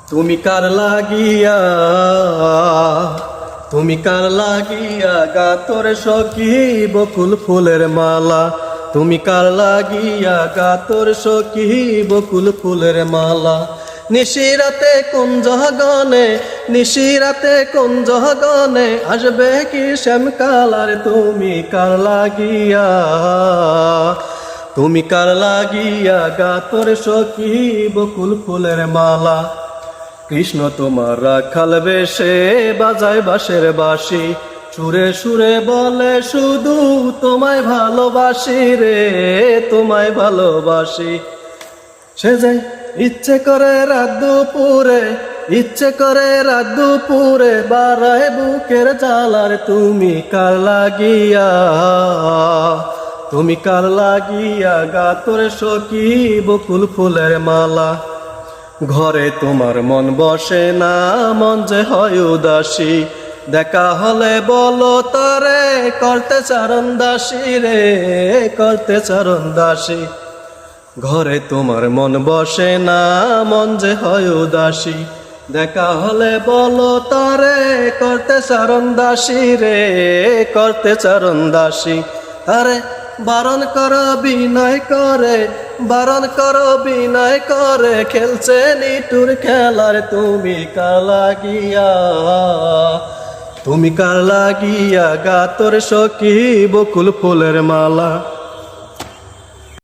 তুমি কার লাগিয়া, তুমি কার লাগিয়া গাতর সখী বকুল ফুলের মালা। তুমি কার লাগিয়া গাতর সখী বকুল ফুলের মালা। নিশিরাতে কুঞ্জ গনে, নিশিরাতে কুঞ্জ গনে আসবে কি শ্যামকালার। তুমি কার লাগিয়া, তুমি কার লাগিয়া গাতর সখী বকুল ফুলের মালা। কৃষ্ণ তোমার রাখাল বেশে বাজায় বাঁশের বাঁশি, সুরে সুরে বলে শুধু তোমায় ভালোবাসি রে, তোমায় ভালোবাসি। সে যায় ইচ্ছে করে রাত দুপুরে, ইচ্ছে করে রাত দুপুরে বাড়ায় বুকের জ্বালার। তুমি কার লাগিয়া, তুমি কার লাগিয়া গাতর সখী বকুল ফুলের মালা। ঘরে তোমার মন বসে না, মন যে হয় উদাসী। দেখা হলে বলো তারে করতে চারণ দাসী রে, করতে চারণ দাসী। ঘরে তোমার মন বসে না, মন যে হয় উদাসী। দেখা হলে বলো তারে করতে চারণ দাসী রে, করতে চারণ দাসী। আরে বারণ করো বিনয় করে, বারণ করো বিনয় করে খেলছে নিটুর খেলার। তুমি কার লাগিয়া, তুমি কার লাগিয়া গাতর সখী বকুল ফুলের মালা।